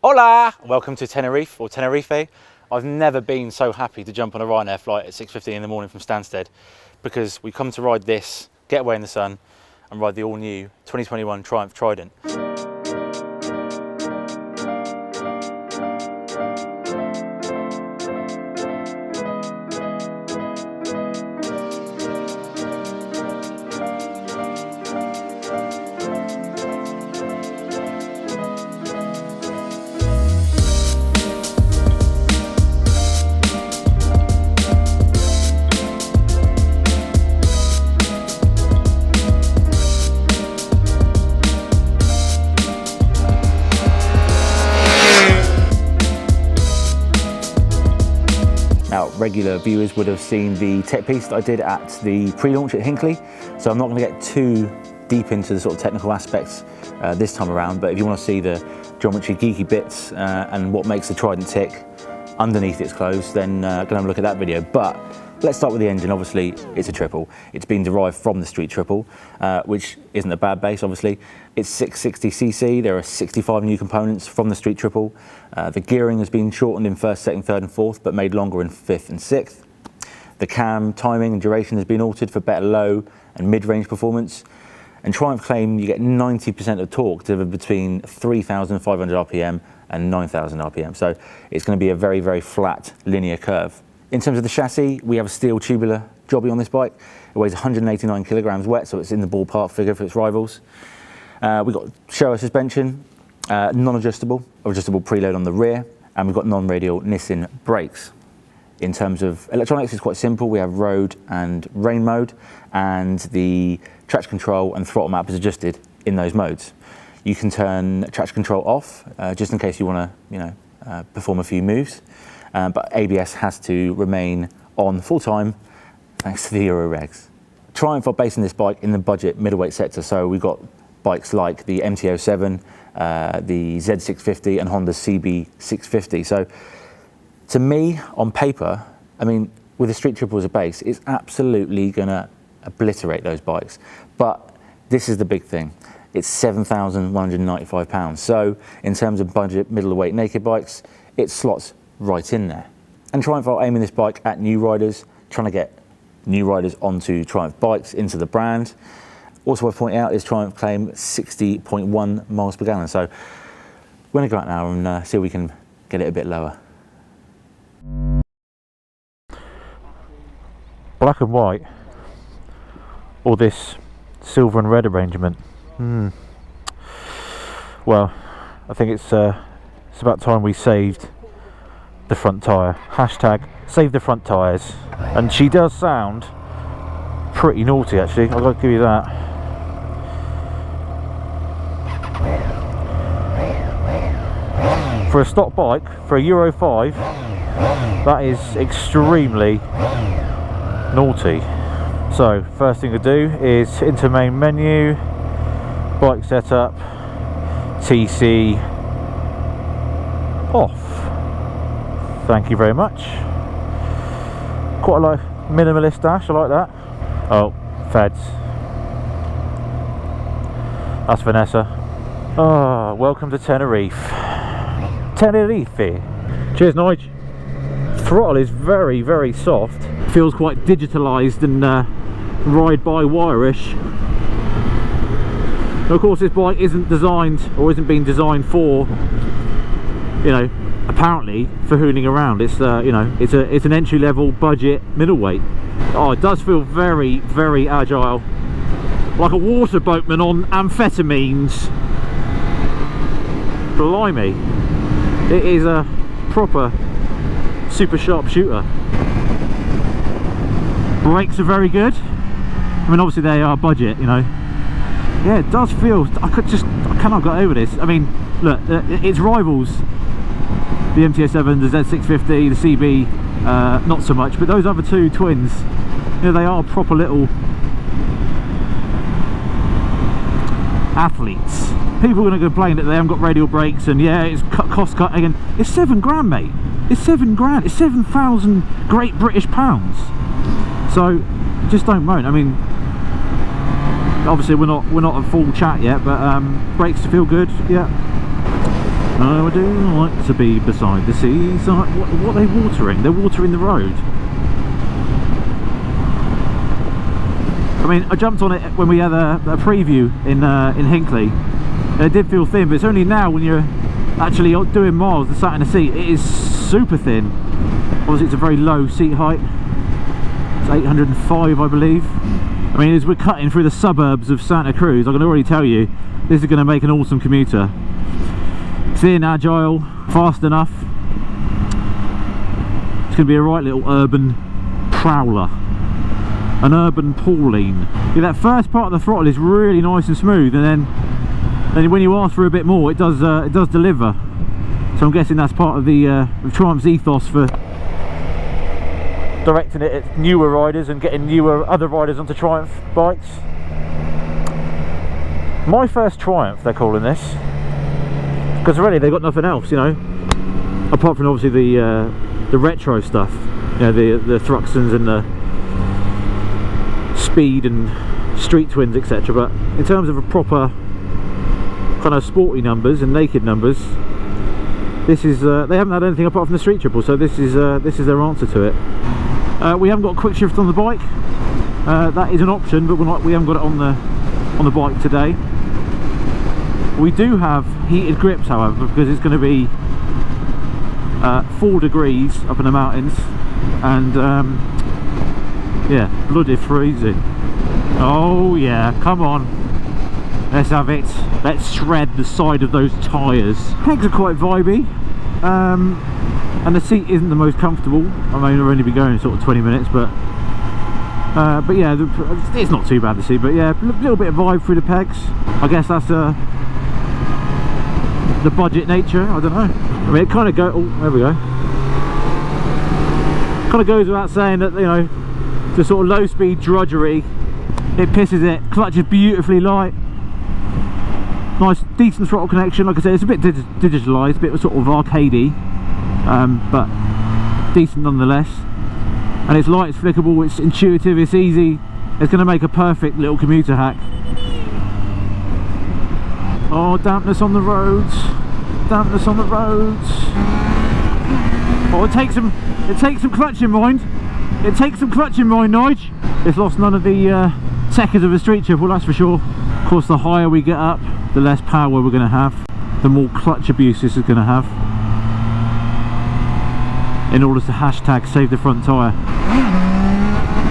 Hola! Welcome to Tenerife, or Tenerife. I've never been so happy to jump on a Ryanair flight at 6:50 in the morning from Stansted, because we come to ride this, get away in the sun, and ride the all-new 2021 Triumph Trident. Now, regular viewers would have seen the tech piece that I did at the pre-launch at Hinckley, so I'm not going to get too deep into the sort of technical aspects this time around, but if you want to see the geometry geeky bits and what makes the Trident tick underneath its clothes, then go and have a look at that video. But let's start with the engine. Obviously, it's a triple. It's been derived from the street triple, which isn't a bad base, obviously. It's 660cc. There are 65 new components from the street triple. The gearing has been shortened in first, second, third and fourth, but made longer in fifth and sixth. The cam timing and duration has been altered for better low and mid-range performance. And Triumph claim you get 90% of torque delivered between 3,500 RPM and 9,000 RPM. So it's going to be a very, very flat linear curve. In terms of the chassis, we have a steel tubular jobby on this bike. It weighs 189 kilograms wet, so it's in the ballpark figure for its rivals. We've got Showa suspension, non-adjustable, adjustable preload on the rear, and we've got non-radial Nissin brakes. In terms of electronics, it's quite simple. We have road and rain mode, and the traction control and throttle map is adjusted in those modes. You can turn traction control off, just in case you want to, perform a few moves. But ABS has to remain on full time thanks to the Euro regs. Triumph are basing this bike in the budget middleweight sector, so we've got bikes like the MT-07, the Z650 and Honda's CB650. So to me, on paper, I mean, with the street triple as a base, it's absolutely gonna obliterate those bikes. But this is the big thing. It's £7,195. So in terms of budget middleweight naked bikes, it slots right in there. And Triumph are aiming this bike at new riders, trying to get new riders onto Triumph bikes, into the brand. Also worth pointing out is Triumph claim 60.1 miles per gallon. So we're going to go out now and see if we can get it a bit lower. Black and white, or this silver and red arrangement. Well, I think it's about time we saved the front tyre. Hashtag save the front tyres. And she does sound pretty naughty, actually. I've got to give you that. For a stock bike, for a Euro 5, that is extremely naughty. So first thing to do is into main menu, bike setup, TC off. Thank you very much. Quite a like minimalist dash, I like that. Oh, feds. That's Vanessa. Ah, welcome to Tenerife. Tenerife. Cheers, Nige. Throttle is very, very soft. Feels quite digitalised and ride-by-wire-ish. Of course, this bike isn't designed, or isn't being designed for, apparently for hooning around. It's it's an entry-level budget middleweight. Oh, it does feel very, very agile, like a water boatman on amphetamines. Blimey, it is a proper super sharp shooter. Brakes are very good. I mean, obviously they are budget, Yeah, it does feel, I cannot get over this. I mean, look, its rivals, the MT-07, the Z650, the CB, not so much, but those other two twins, they are proper little athletes. People are going to complain that they haven't got radial brakes, and yeah, it's cost cutting, and it's £7 mate. It's £7. It's 7,000 Great British pounds. So just don't moan. I mean, obviously we're not at full chat yet, but brakes feel good. Yeah. Oh, I do like to be beside the seaside. What are they watering? They're watering the road. I mean, I jumped on it when we had a preview in Hinckley. It did feel thin, but it's only now when you're actually doing miles and sat in a seat, it is super thin. Obviously, it's a very low seat height. It's 805, I believe. I mean, as we're cutting through the suburbs of Santa Cruz, I can already tell you, this is going to make an awesome commuter. Thin, agile, fast enough. It's going to be a right little urban prowler. An urban Pauline. Yeah, that first part of the throttle is really nice and smooth, and then when you ask for a bit more, it does deliver. So I'm guessing that's part of the Triumph's ethos for directing it at newer riders and getting other riders onto Triumph bikes. My first Triumph, they're calling this, because really they've got nothing else, you know, apart from obviously the retro stuff, you know, the Thruxtons and the Speed and Street Twins, etc. But in terms of a proper kind of sporty numbers and naked numbers, this is they haven't had anything apart from the Street Triple, so this is their answer to it. We haven't got a quick shift on the bike. That is an option, but we haven't got it on the bike today. We do have heated grips, however, because it's going to be 4 degrees up in the mountains, and yeah, bloody freezing. Oh yeah, come on, let's have it. Let's shred the side of those tyres. Pegs are quite vibey, and the seat isn't the most comfortable. I mean, we'll only be going sort of 20 minutes, but yeah, it's not too bad, the seat. But yeah, a little bit of vibe through the pegs. I guess that's the budget nature. I don't know. I mean, it kind of goes. Oh, there we go. Kind of goes without saying that, you know, the sort of low speed drudgery, it pisses it. Clutch is beautifully light. Nice, decent throttle connection. Like I said, it's a bit digitalised, a bit sort of arcadey, but decent nonetheless. And it's light, it's flickable, it's intuitive, it's easy. It's going to make a perfect little commuter hack. Oh, dampness on the roads. Dampness on the roads. Oh, it takes some clutch in mind. It takes some clutch in mind, Nige. It's lost none of the seconds of a Street Triple, that's for sure. Of course, the higher we get up, the less power we're going to have, the more clutch abuse this is going to have, in order to hashtag save the front tyre.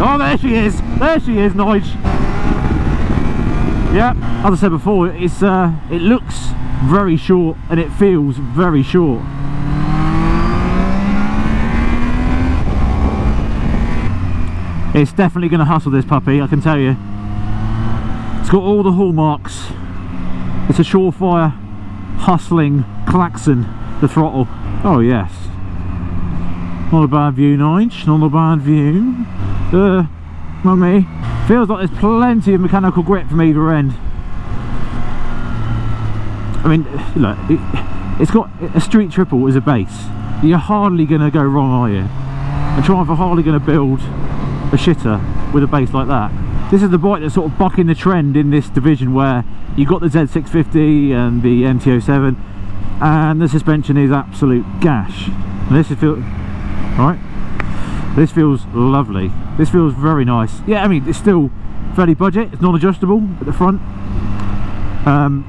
Oh, there she is! There she is, Nige! Yeah, as I said before, it looks very short and it feels very short. It's definitely going to hustle, this puppy, I can tell you. It's got all the hallmarks. It's a surefire, hustling klaxon, the throttle. Oh yes. Not a bad view, Nige, not a bad view. Not me. Feels like there's plenty of mechanical grip from either end. I mean, look, it's got a Street Triple as a base. You're hardly going to go wrong, are you? And Triumph are hardly going to build a shitter with a base like that. This is the bike that's sort of bucking the trend in this division, where you've got the Z650 and the MT-07, and the suspension is absolute gash. And this feels lovely. This feels very nice. Yeah, I mean, it's still fairly budget. It's non-adjustable at the front.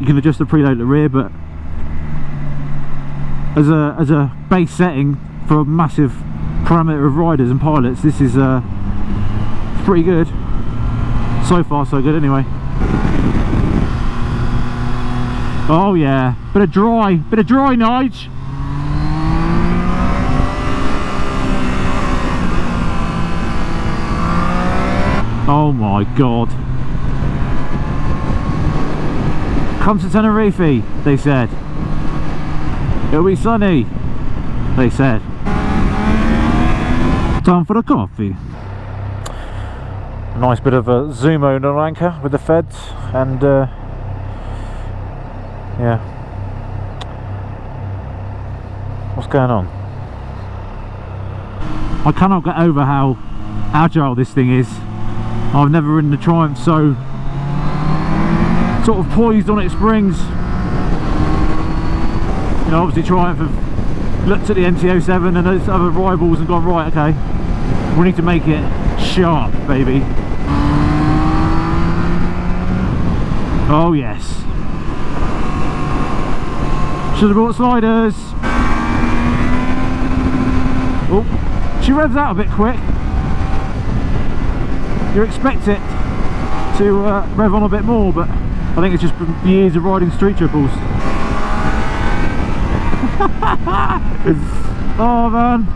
You can adjust the preload at the rear, but as a base setting for a massive parameter of riders and pilots, this is pretty good. So far, so good anyway. Oh yeah, bit of dry, Nige. Oh my god. Come to Tenerife, they said. It'll be sunny, they said. Time for a coffee. Nice bit of a zoom on anchor with the feds, and yeah. What's going on? I cannot get over how agile this thing is. I've never ridden a Triumph so sort of poised on its springs. know, obviously Triumph have looked at the NT07 and those other rivals and gone, right, okay, we need to make it sharp, baby. Oh yes. Should have brought sliders. Oh, she revs out a bit quick. You expect it to rev on a bit more, but I think it's just years of riding street triples. Oh man,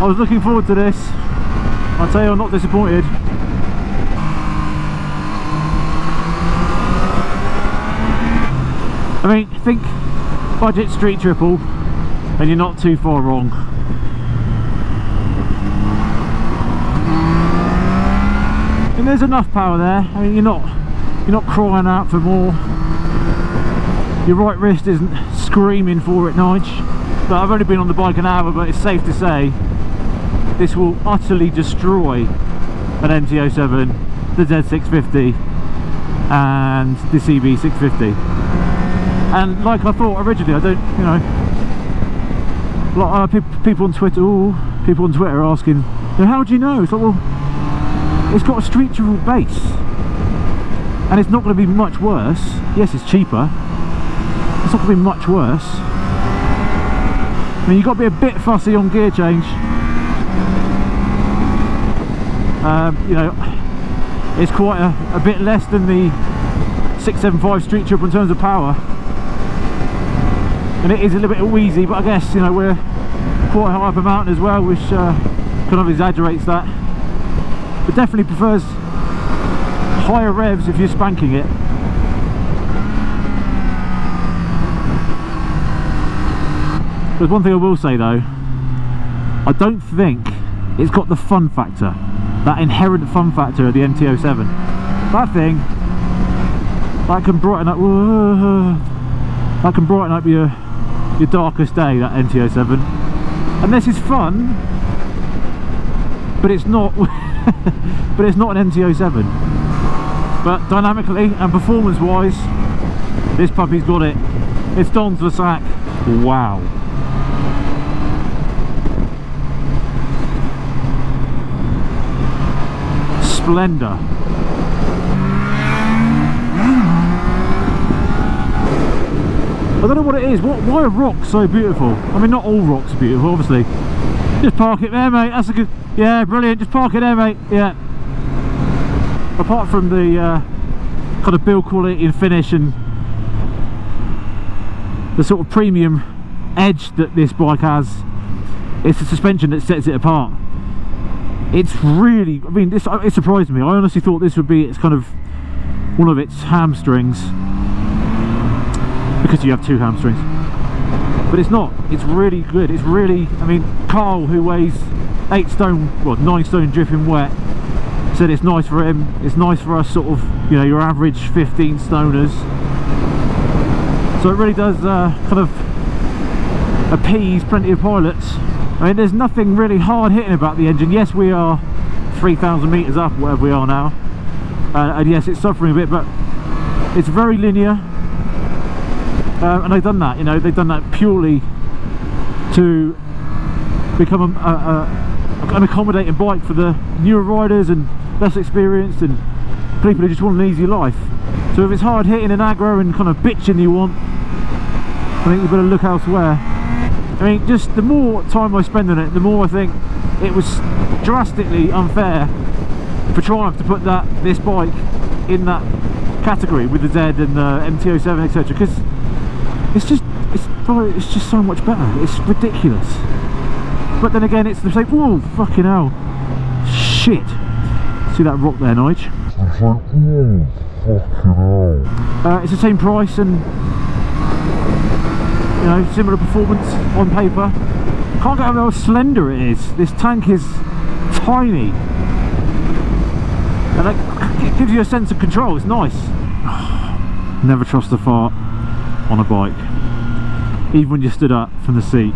I was looking forward to this. I'll tell you, I'm not disappointed. I mean, think budget street triple and you're not too far wrong. And there's enough power there. I mean, you're not crying out for more. Your right wrist isn't screaming for it, Nige. But I've only been on the bike an hour, but it's safe to say this will utterly destroy an NT07, the Z650 and the CB650. And like I thought originally, I don't, you know, a lot of people on Twitter, people on Twitter are asking, how do you know? It's like, well, it's got a street triple base, and it's not going to be much worse. Yes, it's cheaper. It's not going to be much worse. I mean, you've got to be a bit fussy on gear change. You know, it's quite a bit less than the 675 street triple in terms of power, and it is a little bit wheezy. But I guess, you know, we're quite high up a mountain as well, which kind of exaggerates that. But definitely prefers higher revs if you're spanking it. There's one thing I will say though, I don't think it's got the fun factor, that inherent fun factor of the NT07. That thing, that can brighten up your darkest day, that NT07. And this is fun, but it's not but it's not an NT07. But dynamically and performance wise, this puppy's got it. It's Don's the sack. Wow. Splendor. I don't know what it is. Why are rocks so beautiful? I mean, not all rocks are beautiful, obviously. Just park it there, mate. That's a good... Yeah, brilliant. Just park it there, mate. Yeah. Apart from the kind of build quality and finish and the sort of premium edge that this bike has, it's the suspension that sets it apart. It's really... I mean, it surprised me. I honestly thought this would be its kind of... one of its hamstrings. Because you have two hamstrings. But it's not. It's really good. It's really... I mean, Carl, who weighs 8 stone, well, 9 stone dripping wet, said it's nice for him. It's nice for us, sort of, you know, your average 15 stoners. So it really does kind of appease plenty of pilots. I mean, there's nothing really hard hitting about the engine. Yes, we are 3,000 meters up, whatever we are now, and yes, it's suffering a bit, but it's very linear. And they've done that, you know, they've done that purely to become an accommodating bike for the newer riders and less experienced and people who just want an easy life. So if it's hard hitting and aggro and kind of bitching you want, I think you better look elsewhere. I mean, just the more time I spend on it, the more I think it was drastically unfair for Triumph to put this bike in that category with the Z and the MT07, etc. Because it's just so much better. It's ridiculous. But then again, it's the same. Whoa, fucking hell! Shit! See that rock there, Nige? It's like, whoa, fucking hell! It's the same price and, you know, similar performance on paper. Can't get over how slender it is. This tank is tiny, and it gives you a sense of control. It's nice. Never trust a fart on a bike, even when you stood up from the seat.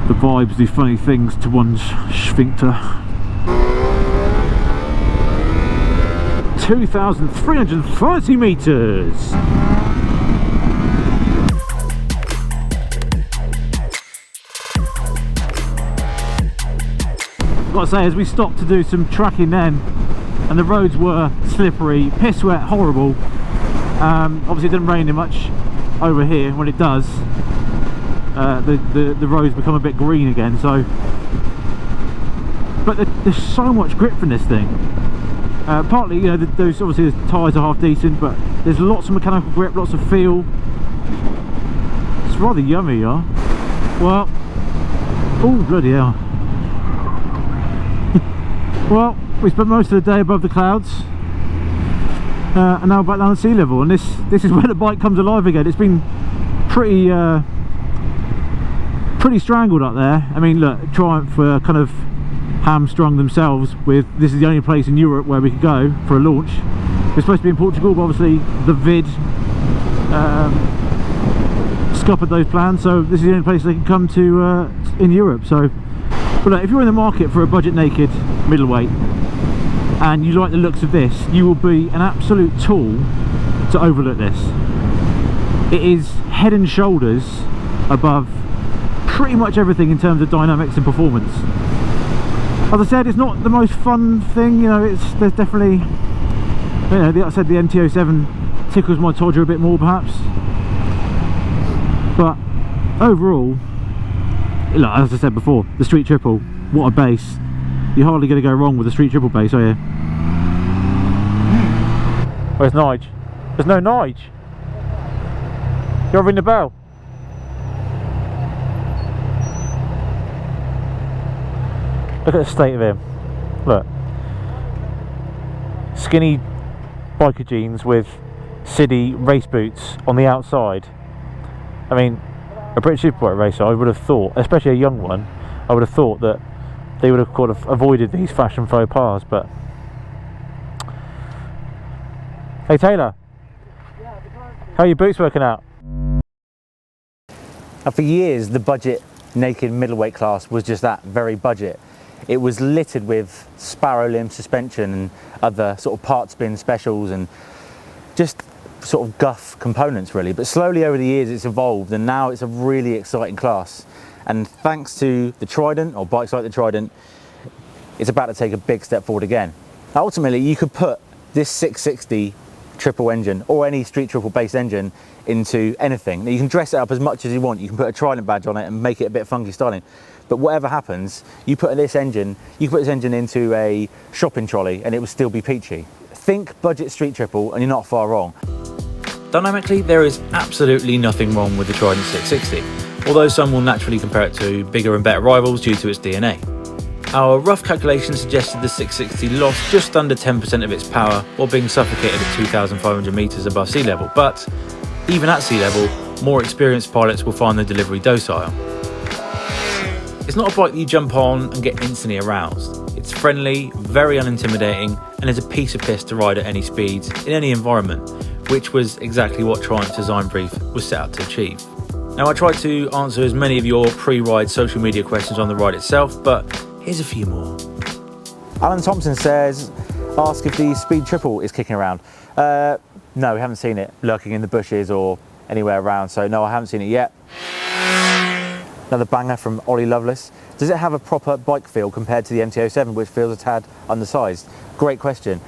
The vibes do funny things to one's sphincter. 2,330 meters. got to say, as we stopped to do some tracking then, and the roads were slippery, piss wet, horrible. Obviously it didn't rain much over here. When it does, the roads become a bit green again. So, but there's so much grip from this thing. Partly, you know, those obviously the tyres are half decent, but there's lots of mechanical grip, lots of feel. It's rather yummy, yeah. Well, oh bloody hell. Well, we spent most of the day above the clouds, and now back down at sea level, and this is where the bike comes alive again. It's been pretty strangled up there. I mean, look, Triumph kind of hamstrung themselves with, this is the only place in Europe where we could go for a launch. We're supposed to be in Portugal, but obviously the vid scuppered those plans, so this is the only place they can come to in Europe. So, but look, if you're in the market for a budget naked middleweight and you like the looks of this, you will be an absolute tool to overlook this. It is head and shoulders above pretty much everything in terms of dynamics and performance. As I said, it's not the most fun thing, you know, there's definitely, you know, like I said, the NT07 tickles my todger a bit more perhaps. But overall, look, as I said before, the Street Triple, what a base. You're hardly going to go wrong with the Street Triple base, are you? Where's Nige? There's no Nige. You'll ring the bell. Look at the state of him. Look. Skinny biker jeans with City race boots on the outside. I mean, a British Superbike racer, I would have thought, especially a young one, I would have thought that they would have kind of avoided these fashion faux pas, but... Hey Taylor, how are your boots working out? Now, for years, the budget naked middleweight class was just that, very budget. It was littered with sparrow limb suspension and other sort of part spin specials and just sort of guff components really. But slowly over the years it's evolved, and now it's a really exciting class. And thanks to the Trident, or bikes like the Trident, it's about to take a big step forward again. Now, ultimately, you could put this 660 triple engine or any Street Triple base engine into anything. Now, you can dress it up as much as you want. You can put a Trident badge on it and make it a bit funky styling. But whatever happens, you put this engine into a shopping trolley and it will still be peachy. Think budget Street Triple and you're not far wrong. Dynamically, there is absolutely nothing wrong with the Trident 660, although some will naturally compare it to bigger and better rivals due to its DNA. Our rough calculations suggested the 660 lost just under 10% of its power while being suffocated at 2,500 metres above sea level, but even at sea level, more experienced pilots will find the delivery docile. It's not a bike that you jump on and get instantly aroused. It's friendly, very unintimidating, and is a piece of piss to ride at any speeds, in any environment, which was exactly what Triumph's design brief was set out to achieve. Now, I tried to answer as many of your pre-ride social media questions on the ride itself, but here's a few more. Alan Thompson says, ask if the Speed Triple is kicking around. No, we haven't seen it lurking in the bushes or anywhere around, so no, I haven't seen it yet. Another banger from Ollie Lovelace. Does it have a proper bike feel compared to the NT07, which feels a tad undersized? Great question.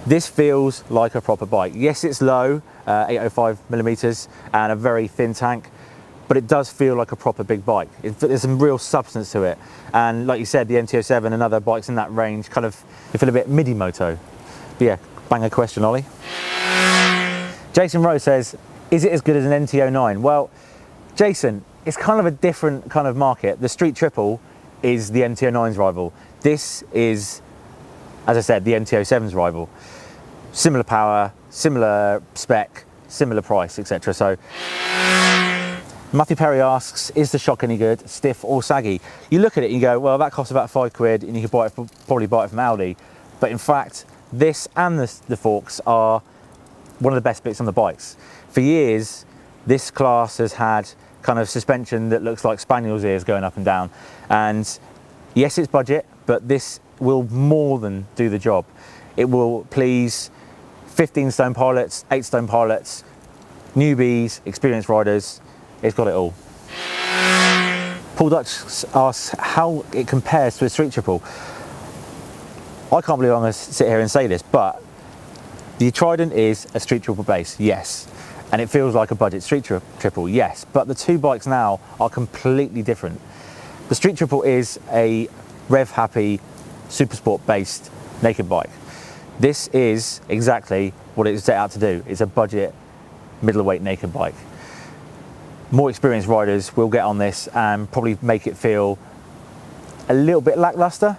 This feels like a proper bike. Yes, it's low, 805mm, and a very thin tank, but it does feel like a proper big bike. There's some real substance to it. And like you said, the NT07 and other bikes in that range kind of, they feel a bit midi-moto. But yeah, banger question, Ollie. Jason Rose says, is it as good as an NT09? Well, Jason, it's kind of a different kind of market. The Street Triple is the NT09's rival. This is, as I said, the NT07's rival. Similar power, similar spec, similar price, etc. So, Matthew Perry asks, is the shock any good, stiff or saggy? You look at it and you go, well, that costs about £5 and you could probably buy it from Aldi. But in fact, this and the forks are one of the best bits on the bikes. For years, this class has had kind of suspension that looks like spaniel's ears going up and down. And yes, it's budget, but this will more than do the job. It will please 15 stone pilots, 8 stone pilots, newbies, experienced riders. It's got it all. Paul Dutch asks how it compares to a Street Triple. I can't believe I'm going to sit here and say this, but the Trident is a street triple base, yes. And it feels like a budget street triple, yes. But the two bikes now are completely different. The street triple is a rev happy, super sport based naked bike. This is exactly what it's set out to do. It's a budget middleweight naked bike. More experienced riders will get on this and probably make it feel a little bit lackluster,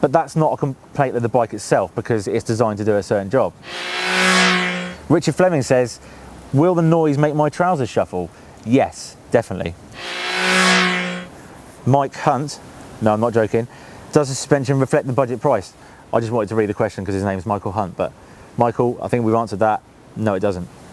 but that's not a complaint of the bike itself because it's designed to do a certain job. Richard Fleming says, will the noise make my trousers shuffle? Yes, definitely. Mike Hunt, no, I'm not joking, does the suspension reflect the budget price? I just wanted to read the question because his name is Michael Hunt, but Michael, I think we've answered that. No, it doesn't.